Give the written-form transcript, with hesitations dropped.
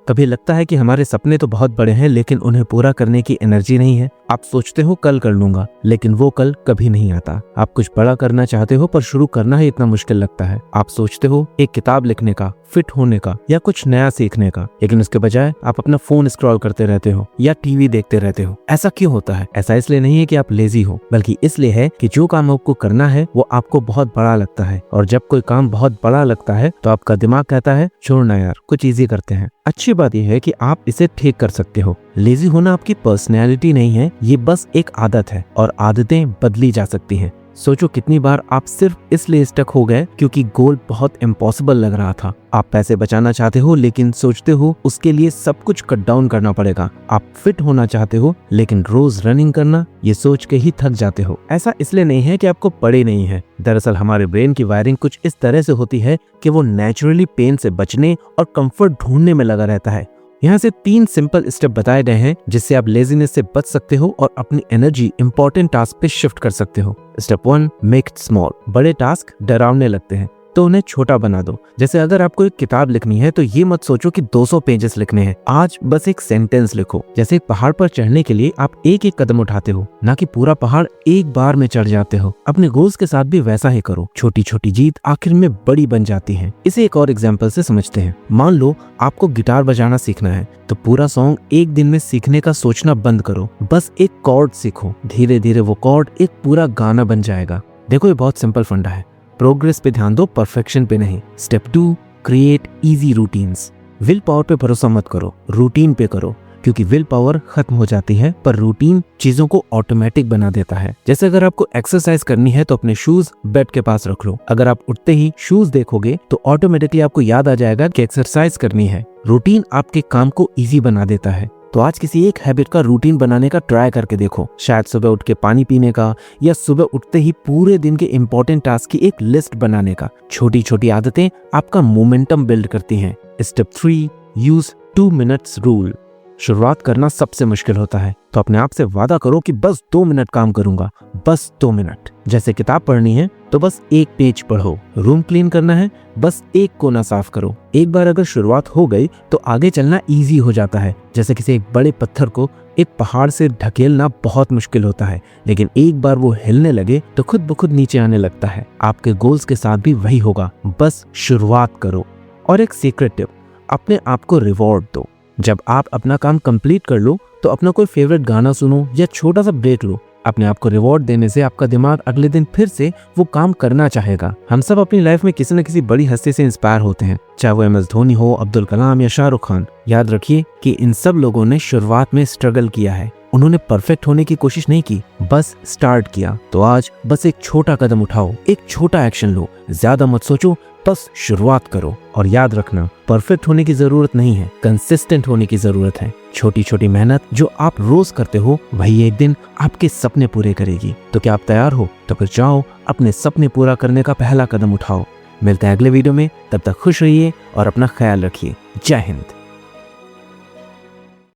कभी लगता है कि हमारे सपने तो बहुत बड़े हैं लेकिन उन्हें पूरा करने की एनर्जी नहीं है। आप सोचते हो कल कर लूंगा, लेकिन वो कल कभी नहीं आता। आप कुछ बड़ा करना चाहते हो पर शुरू करना ही इतना मुश्किल लगता है। आप सोचते हो एक किताब लिखने का, फिट होने का या कुछ नया सीखने का, लेकिन उसके बजाय आप अपना फोन स्क्रॉल करते रहते हो या टीवी देखते रहते हो। ऐसा क्यों होता है? ऐसा इसलिए नहीं है कि आप लेजी हो, बल्कि इसलिए है कि जो काम आपको करना है वो आपको बहुत बड़ा लगता है। और जब कोई काम बहुत बड़ा लगता है तो आपका दिमाग कहता है छोड़ना यार, कुछ इजी करते हैं। अच्छी बात यह है कि आप इसे ठीक कर सकते हो। लेजी होना आपकी पर्सनैलिटी नहीं है, ये बस एक आदत है और आदतें बदली जा सकती हैं। सोचो कितनी बार आप सिर्फ इसलिए स्टक हो गए क्योंकि गोल बहुत इम्पॉसिबल लग रहा था। आप पैसे बचाना चाहते हो लेकिन सोचते हो उसके लिए सब कुछ कट डाउन करना पड़ेगा। आप फिट होना चाहते हो लेकिन रोज रनिंग करना, ये सोच के ही थक जाते हो। ऐसा इसलिए नहीं है कि आपको पड़े नहीं है। दरअसल हमारे ब्रेन की वायरिंग कुछ इस तरह से होती है कि वो नेचुरली पेन से बचने और कंफर्ट ढूंढने में लगा रहता है। यहाँ से 3 सिंपल स्टेप बताए गए हैं जिससे आप लेजीनेस से बच सकते हो और अपनी एनर्जी इंपॉर्टेंट टास्क पे शिफ्ट कर सकते हो। Step 1, make it small. बड़े टास्क डरावने लगते हैं तो उन्हें छोटा बना दो। जैसे अगर आपको एक किताब लिखनी है तो ये मत सोचो कि 200 पेजेस लिखने हैं, आज बस एक सेंटेंस लिखो। जैसे एक पहाड़ पर चढ़ने के लिए आप एक एक कदम उठाते हो, ना कि पूरा पहाड़ एक बार में चढ़ जाते हो। अपने गोल्स के साथ भी वैसा ही करो। छोटी छोटी जीत आखिर में बड़ी बन जाती है। इसे एक और एग्जाम्पल से समझते हैं। मान लो आपको गिटार बजाना सीखना है तो पूरा सॉन्ग एक दिन में सीखने का सोचना बंद करो, बस एक कॉर्ड सीखो। धीरे धीरे वो कॉर्ड एक पूरा गाना बन जाएगा। देखो ये बहुत सिंपल फंडा है। प्रोग्रेस पे ध्यान दो, परफेक्शन पे नहीं। Step 2, create easy routines. Will power पे भरोसा मत करो, रूटीन पे करो, क्योंकि विल पावर खत्म हो जाती है पर रूटीन चीजों को ऑटोमेटिक बना देता है। जैसे अगर आपको एक्सरसाइज करनी है तो अपने शूज बेड के पास रख लो। अगर आप उठते ही शूज देखोगे तो ऑटोमेटिकली आपको याद आ जाएगा कि एक्सरसाइज करनी है। रूटीन आपके काम को इजी बना देता है। तो आज किसी एक हैबिट का रूटीन बनाने का ट्राई करके देखो। शायद सुबह उठ के पानी पीने का, या सुबह उठते ही पूरे दिन के इंपॉर्टेंट टास्क की एक लिस्ट बनाने का। छोटी छोटी आदतें आपका मोमेंटम बिल्ड करती हैं। Step 3, use 2 minutes rule. शुरुआत करना सबसे मुश्किल होता है, तो अपने आप से वादा करो कि बस 2 मिनट काम करूंगा, बस 2 मिनट। जैसे किताब पढ़नी है तो बस 1 पेज पढ़ो। रूम क्लीन करना है, बस 1 कोना साफ करो। एक बार अगर शुरुआत हो गई तो आगे चलना इजी हो जाता है। जैसे किसी एक बड़े पत्थर को एक पहाड़ से ढकेलना बहुत मुश्किल होता है, लेकिन एक बार वो हिलने लगे तो खुद ब खुद नीचे आने लगता है। आपके गोल्स के साथ भी वही होगा, बस शुरुआत करो। और एक सीक्रेट टिप, अपने आप को रिवॉर्ड दो। जब आप अपना काम कंप्लीट कर लो तो अपना कोई फेवरेट गाना सुनो या छोटा सा ब्रेक लो। अपने आप को रिवॉर्ड देने से आपका दिमाग अगले दिन फिर से वो काम करना चाहेगा। हम सब अपनी लाइफ में किसी न किसी बड़ी हस्ती से इंस्पायर होते हैं, चाहे वो MS धोनी हो, अब्दुल कलाम या शाहरुख खान। याद रखिए कि इन सब लोगों ने शुरुआत में स्ट्रगल किया है। उन्होंने परफेक्ट होने की कोशिश नहीं की, बस स्टार्ट किया। तो आज बस एक छोटा कदम उठाओ, एक छोटा एक्शन लो। ज्यादा मत सोचो, बस शुरुआत करो। और याद रखना, परफेक्ट होने की जरूरत नहीं है, कंसिस्टेंट होने की जरूरत है। छोटी छोटी मेहनत जो आप रोज करते हो वही एक दिन आपके सपने पूरे करेगी। तो क्या आप तैयार हो? तो फिर जाओ अपने सपने पूरा करने का पहला कदम उठाओ। मिलते हैं अगले वीडियो में, तब तक खुश रहिए और अपना ख्याल रखिए। जय हिंद।